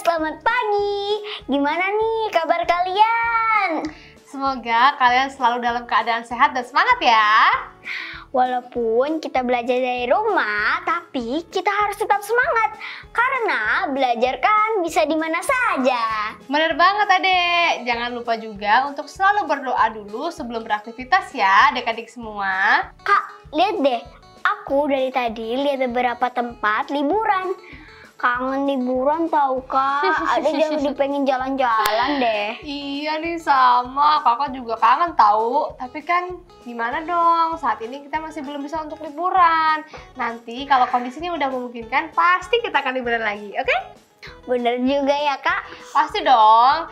Selamat pagi, gimana nih kabar kalian? Semoga kalian selalu dalam keadaan sehat dan semangat ya. Walaupun kita belajar dari rumah, tapi kita harus tetap semangat. Karena belajar kan bisa di mana saja. Bener banget adek, jangan lupa juga untuk selalu berdoa dulu sebelum beraktivitas ya adik-adik semua. Kak, lihat deh, aku dari tadi lihat beberapa tempat liburan. Kangen liburan tau Kak, ada yang pengen jalan-jalan deh. Iya nih sama, kakak juga kangen tahu. Tapi kan gimana dong, saat ini kita masih belum bisa untuk liburan. Nanti kalau kondisinya udah memungkinkan, pasti kita akan liburan lagi, oke? Bener juga ya Kak. Pasti dong.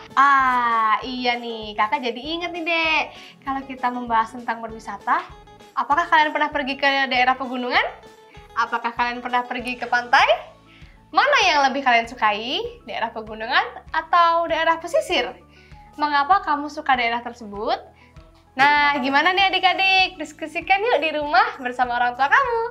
Iya nih, kakak jadi inget nih dek. Kalau kita membahas tentang berwisata, apakah kalian pernah pergi ke daerah pegunungan? Apakah kalian pernah pergi ke pantai? Mana yang lebih kalian sukai? Daerah pegunungan atau daerah pesisir? Mengapa kamu suka daerah tersebut? Nah, gimana nih adik-adik? Diskusikan yuk di rumah bersama orang tua kamu.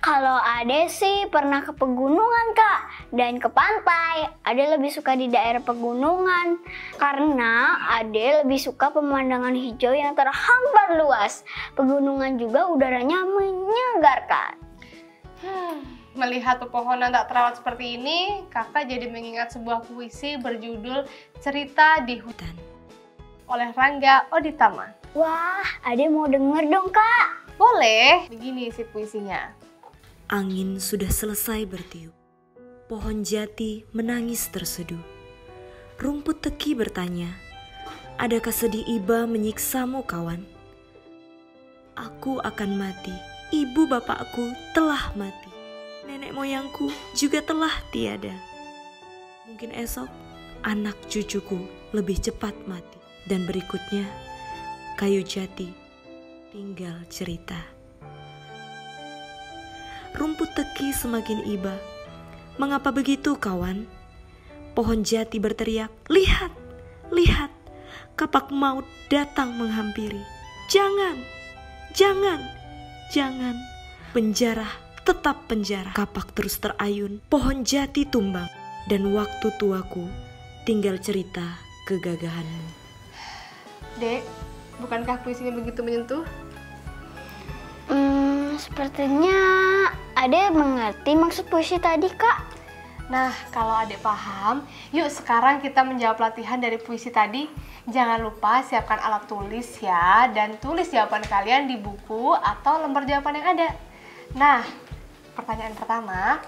Kalau Ade sih pernah ke pegunungan Kak, dan ke pantai. Ade lebih suka di daerah pegunungan karena Ade lebih suka pemandangan hijau yang terhampar luas. Pegunungan juga udaranya menyegarkan. Melihat pepohonan tak terawat seperti ini, kakak jadi mengingat sebuah puisi berjudul Cerita di Hutan oleh Rangga Oditama. Wah, Ade mau denger dong Kak. Boleh, begini isi puisinya. Angin sudah selesai bertiup, pohon jati menangis terseduh. Rumput teki bertanya, adakah sedih iba menyiksamu kawan? Aku akan mati, ibu bapakku telah mati. Nenek moyangku juga telah tiada. Mungkin esok anak cucuku lebih cepat mati. Dan berikutnya kayu jati tinggal cerita. Rumput teki semakin iba. Mengapa begitu kawan? Pohon jati berteriak, lihat, lihat, kapak maut datang menghampiri. Jangan, jangan, jangan. Penjara tetap penjara. Kapak terus terayun, pohon jati tumbang, dan waktu tuaku tinggal cerita kegagahanmu. Dek, bukankah puisinya begitu menyentuh? Sepertinya Ade mengerti maksud puisi tadi Kak. Nah, kalau adek paham, yuk sekarang kita menjawab latihan dari puisi tadi. Jangan lupa siapkan alat tulis ya, dan tulis jawaban kalian di buku atau lembar jawaban yang ada. Nah, pertanyaan pertama,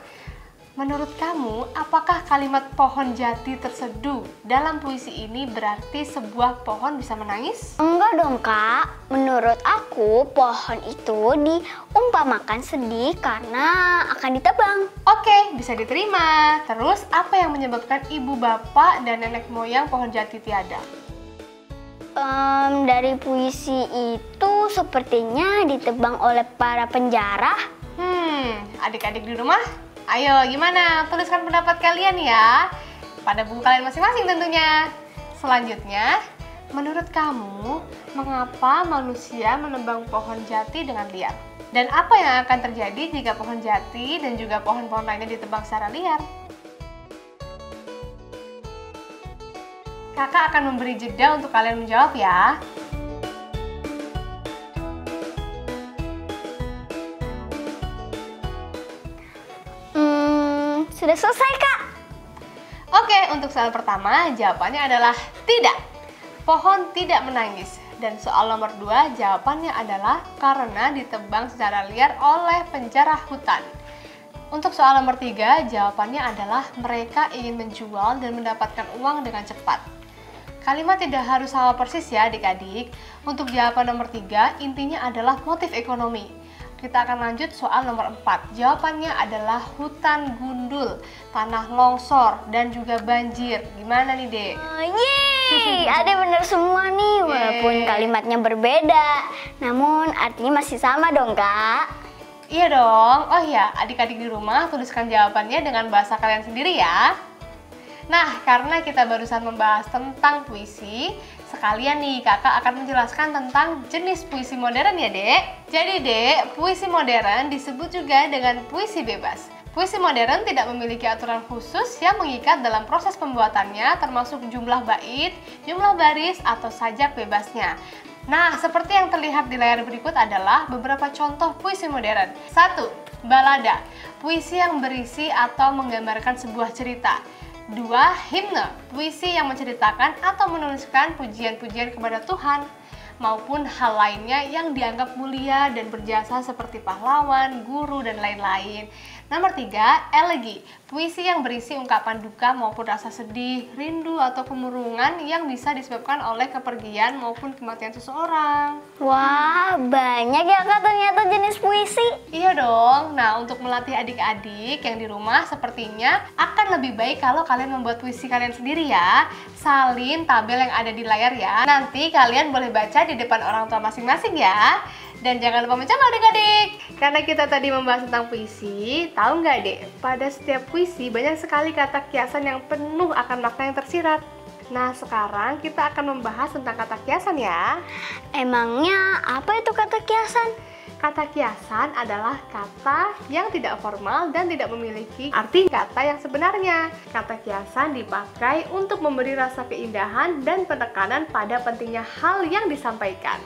menurut kamu apakah kalimat pohon jati terseduh dalam puisi ini berarti sebuah pohon bisa menangis? Enggak dong Kak, menurut aku pohon itu diumpamakan sedih karena akan ditebang. Oke, bisa diterima. Terus apa yang menyebabkan ibu bapak dan nenek moyang pohon jati tiada? Dari puisi itu sepertinya ditebang oleh para penjara. Adik-adik di rumah, ayo gimana? Tuliskan pendapat kalian ya, pada buku kalian masing-masing tentunya. Selanjutnya, menurut kamu, mengapa manusia menebang pohon jati dengan liar? Dan apa yang akan terjadi jika pohon jati dan juga pohon-pohon lainnya ditebang secara liar? Kakak akan memberi jeda untuk kalian menjawab ya. Sudah selesai Kak. Oke, untuk soal pertama jawabannya adalah tidak. Pohon tidak menangis. Dan soal nomor 2 jawabannya adalah karena ditebang secara liar oleh penjara hutan. Untuk soal nomor 3 jawabannya adalah mereka ingin menjual dan mendapatkan uang dengan cepat. Kalimat tidak harus sama persis ya adik-adik. Untuk jawaban nomor 3 intinya adalah motif ekonomi. Kita akan lanjut soal nomor 4. Jawabannya adalah hutan gundul, tanah longsor, dan juga banjir. Gimana nih, Dek? Yeay, Ade bener semua nih, walaupun kalimatnya berbeda, namun artinya masih sama dong, Kak. Iya dong. Oh ya, adik-adik di rumah tuliskan jawabannya dengan bahasa kalian sendiri ya. Nah, karena kita barusan membahas tentang puisi, sekalian nih kakak akan menjelaskan tentang jenis puisi modern ya, Dek. Jadi, Dek, puisi modern disebut juga dengan puisi bebas. Puisi modern tidak memiliki aturan khusus yang mengikat dalam proses pembuatannya, termasuk jumlah bait, jumlah baris, atau sajak bebasnya. Nah, seperti yang terlihat di layar berikut adalah beberapa contoh puisi modern. 1. Balada, puisi yang berisi atau menggambarkan sebuah cerita. 2. Himne, puisi yang menceritakan atau menuliskan pujian-pujian kepada Tuhan maupun hal lainnya yang dianggap mulia dan berjasa seperti pahlawan, guru, dan lain-lain. Nomor 3, elegi, puisi yang berisi ungkapan duka maupun rasa sedih, rindu, atau kemurungan yang bisa disebabkan oleh kepergian maupun kematian seseorang. Wah, banyak ya Kak ternyata jenis puisi. Iya dong. Nah, untuk melatih adik-adik yang di rumah sepertinya akan lebih baik kalau kalian membuat puisi kalian sendiri ya. Salin tabel yang ada di layar ya. Nanti kalian boleh baca di depan orang tua masing-masing ya. Dan jangan lupa mencatat adik-adik. Karena kita tadi membahas tentang puisi, tahu nggak Dek? Pada setiap puisi banyak sekali kata kiasan yang penuh akan makna yang tersirat. Nah, sekarang kita akan membahas tentang kata kiasan ya. Emangnya apa itu kata kiasan? Kata kiasan adalah kata yang tidak formal dan tidak memiliki arti kata yang sebenarnya. Kata kiasan dipakai untuk memberi rasa keindahan dan penekanan pada pentingnya hal yang disampaikan.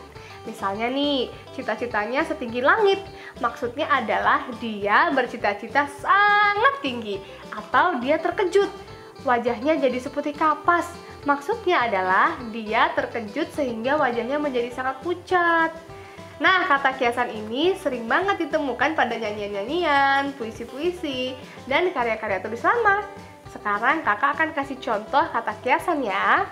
Misalnya nih, cita-citanya setinggi langit. Maksudnya adalah dia bercita-cita sangat tinggi atau dia terkejut. Wajahnya jadi seputih kapas. Maksudnya adalah dia terkejut sehingga wajahnya menjadi sangat pucat. Nah, kata kiasan ini sering banget ditemukan pada nyanyian-nyanyian, puisi-puisi, dan karya-karya tulis lama. Sekarang kakak akan kasih contoh kata kiasan ya.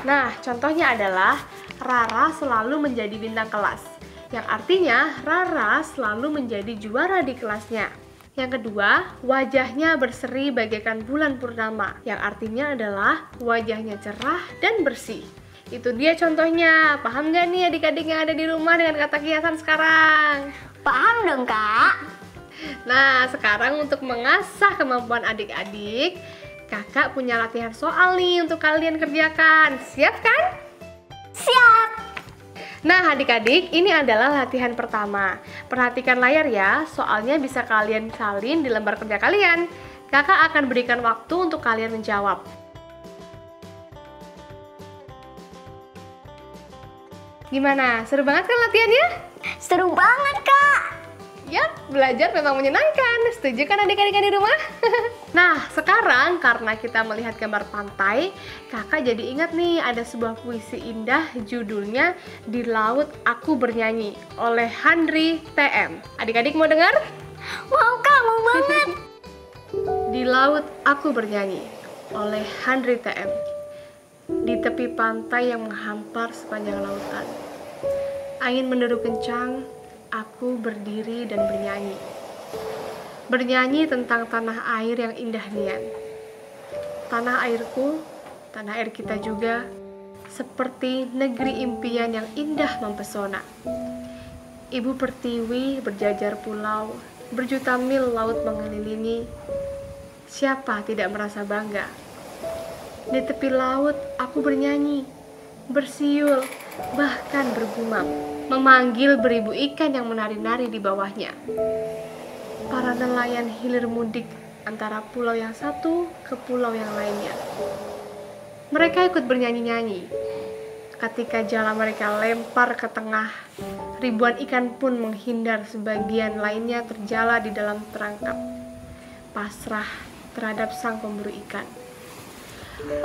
Nah, contohnya adalah Rara selalu menjadi bintang kelas, yang artinya Rara selalu menjadi juara di kelasnya. Yang kedua, wajahnya berseri bagaikan bulan purnama, yang artinya adalah wajahnya cerah dan bersih. Itu dia contohnya. Paham gak nih adik-adik yang ada di rumah dengan kata kiasan sekarang? Paham dong Kak. Nah, sekarang untuk mengasah kemampuan adik-adik, kakak punya latihan soal nih untuk kalian kerjakan. Siap kan? Siap. Nah adik-adik, ini adalah latihan pertama. Perhatikan layar ya, soalnya bisa kalian salin di lembar kerja kalian. Kakak akan berikan waktu untuk kalian menjawab. Gimana? Seru banget kan latihannya? Seru banget Kak. Yap, belajar memang menyenangkan. Setuju kan adik-adik di rumah? Nah, sekarang karena kita melihat gambar pantai, kakak jadi ingat nih ada sebuah puisi indah judulnya Di Laut Aku Bernyanyi oleh Handri TM. Adik-adik mau dengar? Mau Kak, mau banget. Di Laut Aku Bernyanyi oleh Handri TM. Di tepi pantai yang menghampar sepanjang lautan, angin menderu kencang. Aku berdiri dan bernyanyi. Bernyanyi tentang tanah air yang indah nian. Tanah airku, tanah air kita juga, seperti negeri impian yang indah mempesona. Ibu pertiwi berjajar pulau, berjuta mil laut mengelilingi. Siapa tidak merasa bangga? Di tepi laut aku bernyanyi, bersiul, bahkan bergumam, memanggil beribu ikan yang menari-nari di bawahnya. Para nelayan hilir mudik antara pulau yang satu ke pulau yang lainnya. Mereka ikut bernyanyi-nyanyi. Ketika jala mereka lempar ke tengah, ribuan ikan pun menghindar, sebagian lainnya terjala di dalam perangkap, pasrah terhadap sang pemburu ikan.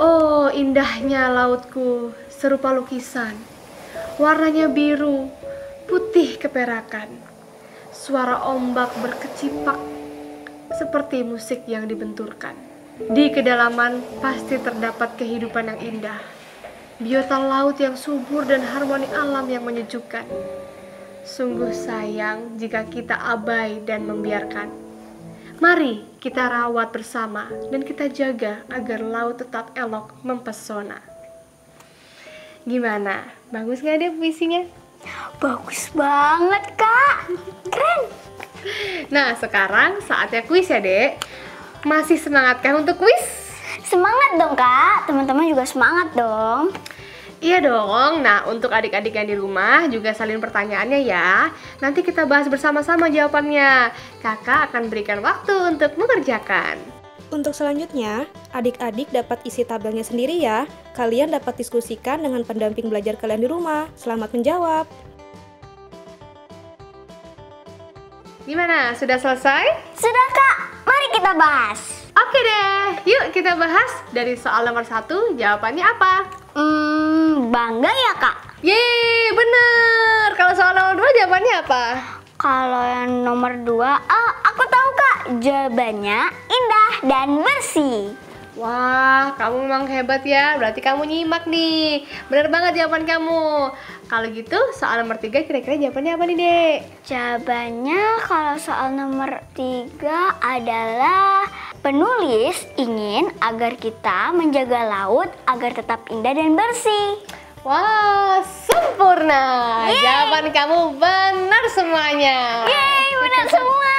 Oh, indahnya lautku, serupa lukisan. Warnanya biru, putih keperakan. Suara ombak berkecipak seperti musik yang dibenturkan. Di kedalaman pasti terdapat kehidupan yang indah. Biota laut yang subur dan harmoni alam yang menyejukkan. Sungguh sayang jika kita abai dan membiarkan. Mari kita rawat bersama dan kita jaga agar laut tetap elok mempesona. Gimana? Bagus gak deh puisinya? Bagus banget, Kak. Keren. Nah, sekarang saatnya kuis ya, Dek. Masih semangatkah untuk kuis? Semangat dong, Kak. Teman-teman juga semangat dong. Iya dong. Nah, untuk adik-adik yang di rumah juga salin pertanyaannya ya. Nanti kita bahas bersama-sama jawabannya. Kakak akan berikan waktu untuk mengerjakan. Untuk selanjutnya, adik-adik dapat isi tabelnya sendiri ya. Kalian dapat diskusikan dengan pendamping belajar kalian di rumah. Selamat menjawab. Gimana? Sudah selesai? Sudah, Kak. Mari kita bahas. Oke deh. Yuk kita bahas. Dari soal nomor 1, jawabannya apa? Bangga ya, Kak? Yeay, bener. Kalau soal nomor 2, jawabannya apa? Kalau yang nomor 2, aku tahu, Kak. Jawabannya indah dan bersih. Wah, kamu memang hebat ya. Berarti kamu nyimak nih. Bener banget jawaban kamu. Kalau gitu, soal nomor 3 kira-kira jawabannya apa nih, Dek? Jawabannya kalau soal nomor 3 adalah penulis ingin agar kita menjaga laut agar tetap indah dan bersih. Wah, sempurna. Yeay. Jawaban kamu benar semuanya. Yeay, benar semua.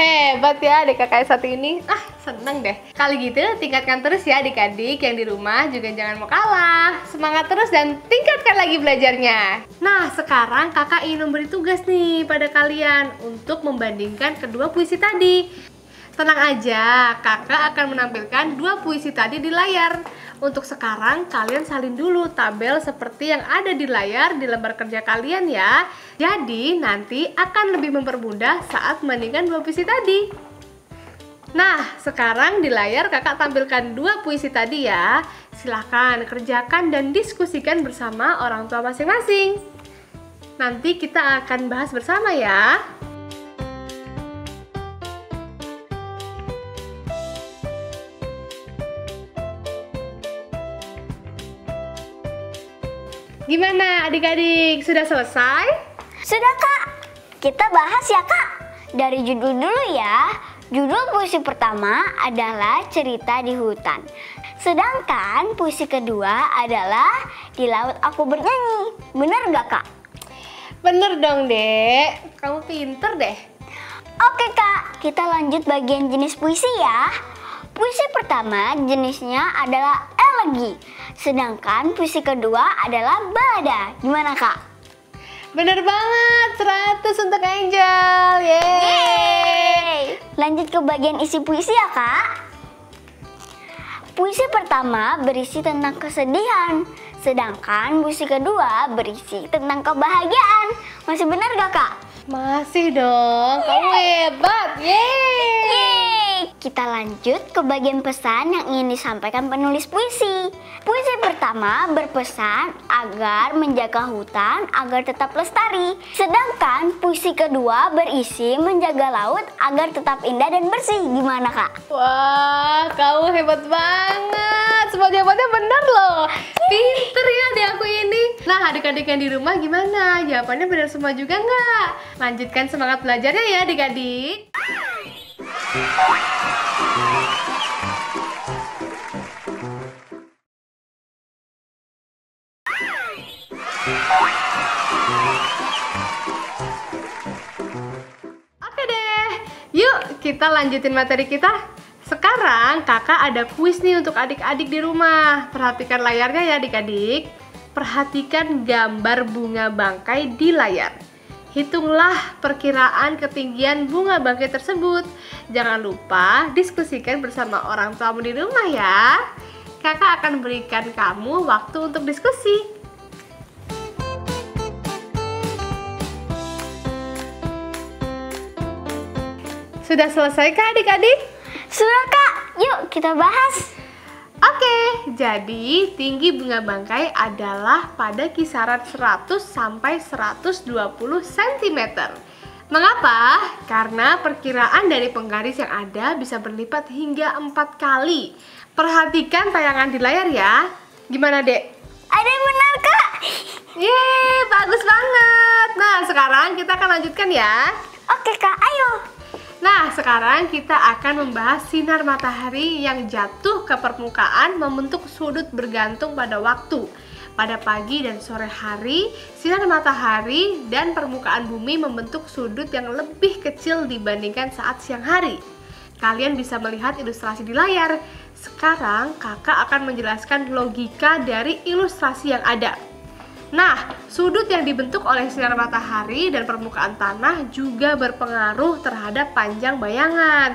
Hebat ya adik kakak satu ini. Seneng deh. Kali gitu tingkatkan terus ya adik-adik yang di rumah, juga jangan mau kalah. Semangat terus dan tingkatkan lagi belajarnya. Nah, sekarang kakak ingin memberi tugas nih pada kalian untuk membandingkan kedua puisi tadi. Tenang aja, kakak akan menampilkan 2 puisi tadi di layar. Untuk sekarang kalian salin dulu tabel seperti yang ada di layar di lembar kerja kalian ya. Jadi nanti akan lebih mempermudah saat membandingkan 2 puisi tadi. Nah, sekarang di layar kakak tampilkan 2 puisi tadi ya. Silahkan kerjakan dan diskusikan bersama orang tua masing-masing. Nanti kita akan bahas bersama ya. Gimana adik-adik, sudah selesai? Sudah, Kak. Kita bahas ya, Kak. Dari judul dulu ya. Judul puisi pertama adalah Cerita di Hutan. Sedangkan puisi kedua adalah Di Laut Aku Bernyanyi. Bener gak, Kak? Bener dong, Dek. Kamu pinter deh. Oke, Kak. Kita lanjut bagian jenis puisi ya. Puisi pertama jenisnya adalah elegi. Sedangkan puisi kedua adalah balada. Gimana, Kak? Bener banget, 100 untuk Angel. Yeay. Lanjut ke bagian isi puisi ya, Kak. Puisi pertama berisi tentang kesedihan. Sedangkan puisi kedua berisi tentang kebahagiaan. Masih benar gak, Kak? Masih dong, kamu hebat. Yeay. Kita lanjut ke bagian pesan yang ingin disampaikan penulis puisi. Puisi pertama berpesan agar menjaga hutan agar tetap lestari. Sedangkan puisi kedua berisi menjaga laut agar tetap indah dan bersih. Gimana, Kak? Wah, kamu hebat banget. Semua jawabannya benar loh. Pinter ya di aku ini. Nah, adik-adik yang di rumah gimana? Jawabannya benar semua juga nggak? Lanjutkan semangat belajarnya ya adik-adik. Oke deh, yuk kita lanjutin materi kita. Sekarang kakak ada kuis nih untuk adik-adik di rumah. Perhatikan layarnya ya adik-adik. Perhatikan gambar bunga bangkai di layar. Hitunglah perkiraan ketinggian bunga bangkai tersebut. Jangan lupa diskusikan bersama orang tuamu di rumah ya. Kakak akan berikan kamu waktu untuk diskusi. Sudah selesai kah adik-adik? Sudah, Kak. Yuk kita bahas. Oke, jadi tinggi bunga bangkai adalah pada kisaran 100 sampai 120 cm. Mengapa? Karena perkiraan dari penggaris yang ada bisa berlipat hingga 4 kali. Perhatikan tayangan di layar ya. Gimana, Dek? Ada yang benar, Kak? Yeay, bagus banget. Nah, sekarang kita akan lanjutkan ya. Oke Kak, ayo. Nah, sekarang kita akan membahas sinar matahari yang jatuh ke permukaan membentuk sudut bergantung pada waktu. Pada pagi dan sore hari, sinar matahari dan permukaan bumi membentuk sudut yang lebih kecil dibandingkan saat siang hari. Kalian bisa melihat ilustrasi di layar. Sekarang kakak akan menjelaskan logika dari ilustrasi yang ada. Nah, sudut yang dibentuk oleh sinar matahari dan permukaan tanah juga berpengaruh terhadap panjang bayangan.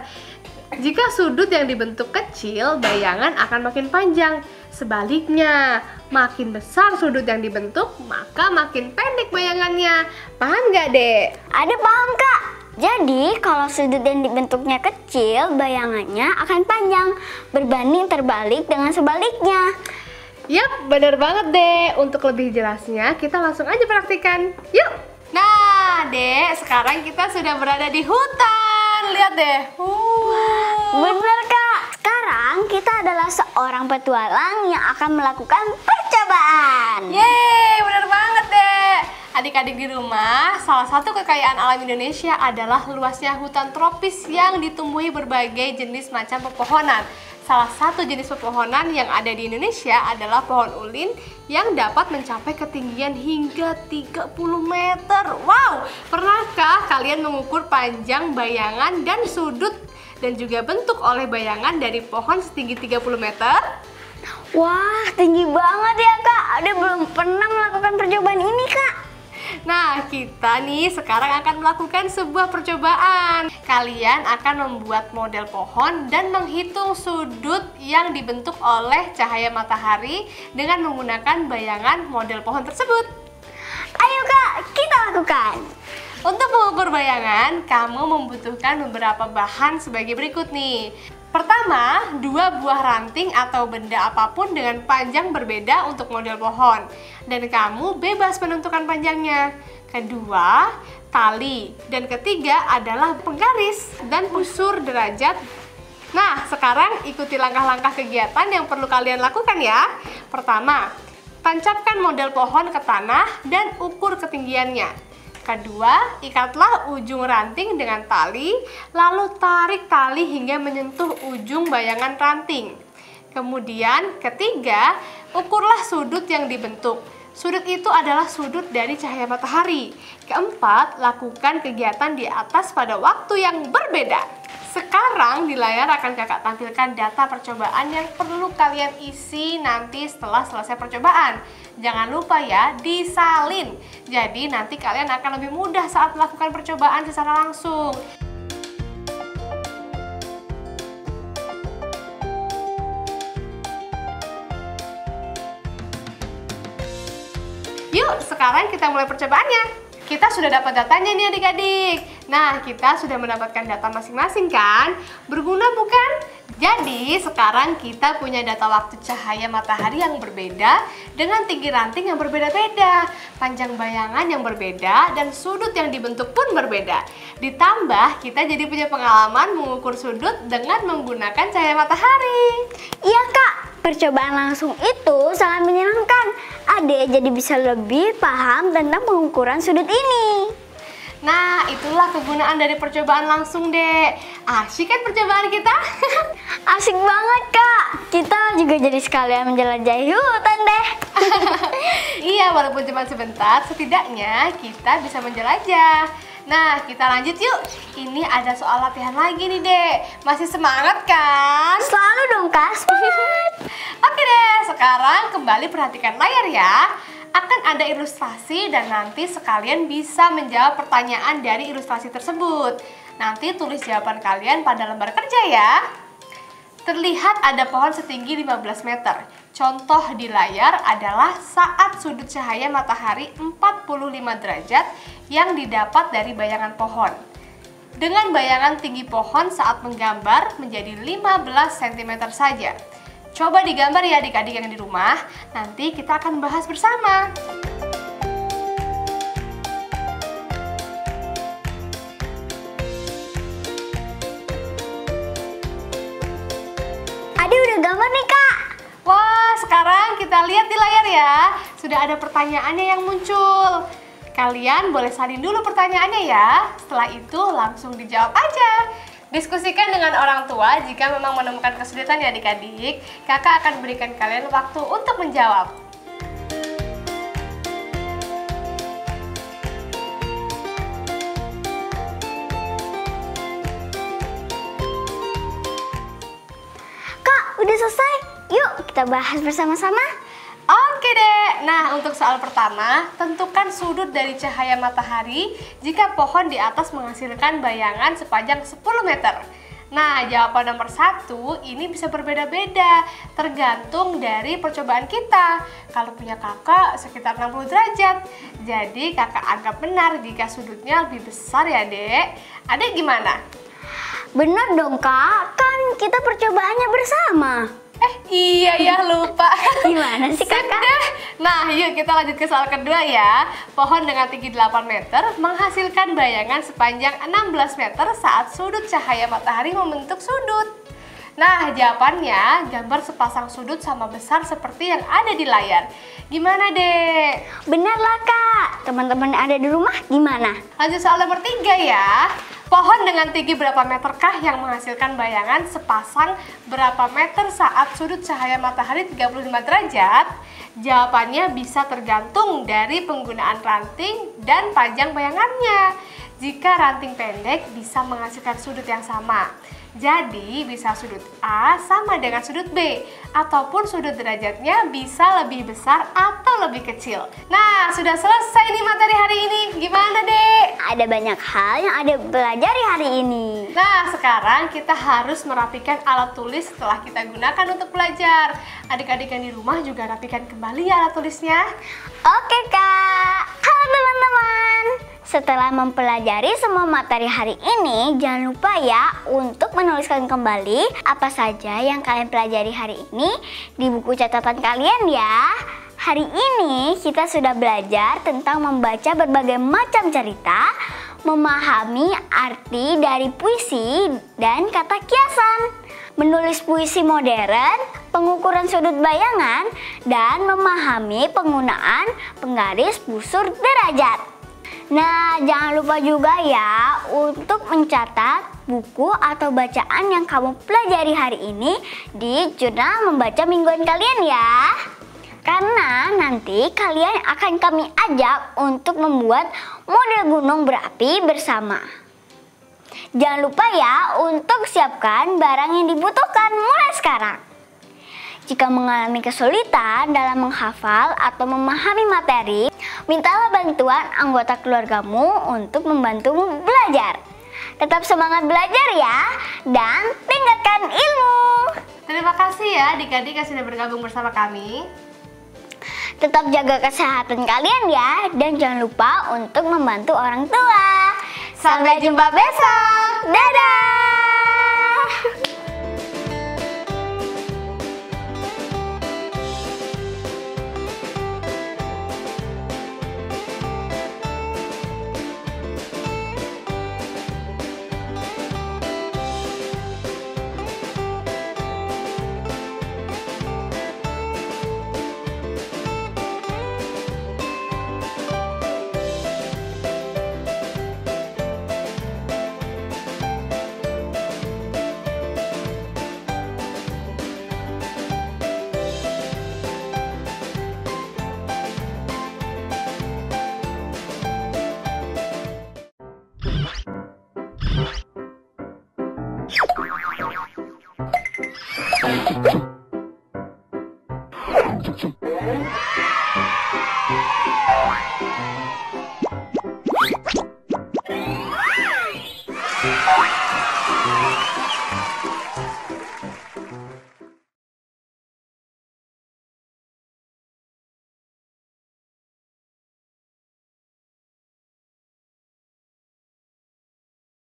Jika sudut yang dibentuk kecil, bayangan akan makin panjang. Sebaliknya, makin besar sudut yang dibentuk, maka makin pendek bayangannya. Paham nggak, Dek? Ada paham Kak. Jadi kalau sudut yang dibentuknya kecil, bayangannya akan panjang, berbanding terbalik dengan sebaliknya. Yap, bener banget Dek. Untuk lebih jelasnya, kita langsung aja praktikan. Yuk! Nah, Dek, sekarang kita sudah berada di hutan. Lihat deh. Bener Kak. Sekarang kita adalah seorang petualang yang akan melakukan percobaan. Yeay, bener banget Dek. Adik-adik di rumah, salah satu kekayaan alam Indonesia adalah luasnya hutan tropis yang ditumbuhi berbagai jenis macam pepohonan. Salah satu jenis pepohonan yang ada di Indonesia adalah pohon ulin yang dapat mencapai ketinggian hingga 30 meter. Wow, pernahkah kalian mengukur panjang bayangan dan sudut dan juga bentuk oleh bayangan dari pohon setinggi 30 meter? Wah, tinggi banget ya Kak. Ada belum pernah melakukan percobaan ini Kak. Nah, kita nih sekarang akan melakukan sebuah percobaan. Kalian akan membuat model pohon dan menghitung sudut yang dibentuk oleh cahaya matahari dengan menggunakan bayangan model pohon tersebut. Ayo Kak, kita lakukan. Untuk mengukur bayangan, kamu membutuhkan beberapa bahan sebagai berikut nih. Pertama, 2 buah ranting atau benda apapun dengan panjang berbeda untuk model pohon. Dan kamu bebas menentukan panjangnya. Kedua, tali. Dan ketiga adalah penggaris dan busur derajat. Nah, sekarang ikuti langkah-langkah kegiatan yang perlu kalian lakukan ya. Pertama, tancapkan model pohon ke tanah dan ukur ketinggiannya. Kedua, ikatlah ujung ranting dengan tali, lalu tarik tali hingga menyentuh ujung bayangan ranting. Kemudian, ketiga, ukurlah sudut yang dibentuk. Sudut itu adalah sudut dari cahaya matahari. Keempat, lakukan kegiatan di atas pada waktu yang berbeda. Sekarang di layar akan kakak tampilkan data percobaan yang perlu kalian isi nanti setelah selesai percobaan. Jangan lupa ya, disalin. Jadi nanti kalian akan lebih mudah saat melakukan percobaan secara langsung. Yuk, sekarang kita mulai percobaannya. Kita sudah dapat datanya nih adik-adik. Nah, kita sudah mendapatkan data masing-masing kan? Berguna bukan? Jadi, sekarang kita punya data waktu cahaya matahari yang berbeda dengan tinggi ranting yang berbeda-beda, panjang bayangan yang berbeda, dan sudut yang dibentuk pun berbeda. Ditambah, kita jadi punya pengalaman mengukur sudut dengan menggunakan cahaya matahari. Iya Kak, percobaan langsung itu sangat menyenangkan. Adek jadi bisa lebih paham tentang pengukuran sudut ini. Nah, itulah kegunaan dari percobaan langsung, Dek. Asyik kan percobaan kita? Asik banget Kak. Kita juga jadi sekalian menjelajahi hutan deh. Iya, walaupun cuma sebentar, setidaknya kita bisa menjelajah. Nah, kita lanjut yuk. Ini ada soal latihan lagi nih, Dek. Masih semangat kan? Selalu dong Kak, semangat. Oke deh, sekarang kembali perhatikan layar ya. Akan ada ilustrasi dan nanti sekalian bisa menjawab pertanyaan dari ilustrasi tersebut. Nanti tulis jawaban kalian pada lembar kerja ya. Terlihat ada pohon setinggi 15 meter. Contoh di layar adalah saat sudut cahaya matahari 45 derajat yang didapat dari bayangan pohon. Dengan bayangan tinggi pohon saat menggambar menjadi 15 cm saja. Coba digambar ya adik-adik yang di rumah, nanti kita akan bahas bersama. Ade udah gambar nih Kak. Wah, sekarang kita lihat di layar ya. Sudah ada pertanyaannya yang muncul. Kalian boleh salin dulu pertanyaannya ya. Setelah itu langsung dijawab aja. Diskusikan dengan orang tua jika memang menemukan kesulitan ya adik-adik. Kakak akan berikan kalian waktu untuk menjawab. Kak, udah selesai. Yuk kita bahas bersama-sama. Oke deh, nah untuk soal pertama, tentukan sudut dari cahaya matahari jika pohon di atas menghasilkan bayangan sepanjang 10 meter. Nah, jawaban nomor 1 ini bisa berbeda-beda, tergantung dari percobaan kita. Kalau punya kakak sekitar 60 derajat, jadi kakak anggap benar jika sudutnya lebih besar ya dek. Adek gimana? Bener dong kak, kan kita percobaannya bersama. Iya ya, lupa. Gimana sih kakak? Sudah. Nah, yuk kita lanjut ke soal kedua ya. Pohon dengan tinggi 8 meter menghasilkan bayangan sepanjang 16 meter saat sudut cahaya matahari membentuk sudut. Nah, jawabannya gambar sepasang sudut sama besar seperti yang ada di layar. Gimana dek? Bener lah kak. Teman-teman yang ada di rumah gimana? Lanjut soal nomor 3 ya. Pohon dengan tinggi berapa meterkah yang menghasilkan bayangan sepasang berapa meter saat sudut cahaya matahari 35 derajat? Jawabannya bisa tergantung dari penggunaan ranting dan panjang bayangannya. Jika ranting pendek bisa menghasilkan sudut yang sama. Jadi bisa sudut A sama dengan sudut B, ataupun sudut derajatnya bisa lebih besar atau lebih kecil. Nah, sudah selesai nih materi hari ini. Gimana dek? Ada banyak hal yang ada pelajari hari ini. Nah, sekarang kita harus merapikan alat tulis setelah kita gunakan untuk belajar. Adik-adik yang di rumah juga rapikan kembali ya alat tulisnya. Oke kak. Halo teman-teman. Setelah mempelajari semua materi hari ini, jangan lupa ya untuk menuliskan kembali apa saja yang kalian pelajari hari ini di buku catatan kalian ya. Hari ini kita sudah belajar tentang membaca berbagai macam cerita, memahami arti dari puisi dan kata kiasan, menulis puisi modern, pengukuran sudut bayangan, dan memahami penggunaan penggaris busur derajat. Nah, jangan lupa juga ya untuk mencatat buku atau bacaan yang kamu pelajari hari ini di jurnal membaca mingguan kalian ya. Karena nanti kalian akan kami ajak untuk membuat model gunung berapi bersama. Jangan lupa ya untuk siapkan barang yang dibutuhkan mulai sekarang. Jika mengalami kesulitan dalam menghafal atau memahami materi, mintalah bantuan anggota keluargamu untuk membantumu belajar. Tetap semangat belajar ya, dan tingkatkan ilmu. Terima kasih ya adik-adik yang sudah bergabung bersama kami. Tetap jaga kesehatan kalian ya, dan jangan lupa untuk membantu orang tua. Sampai jumpa besok. Dadah!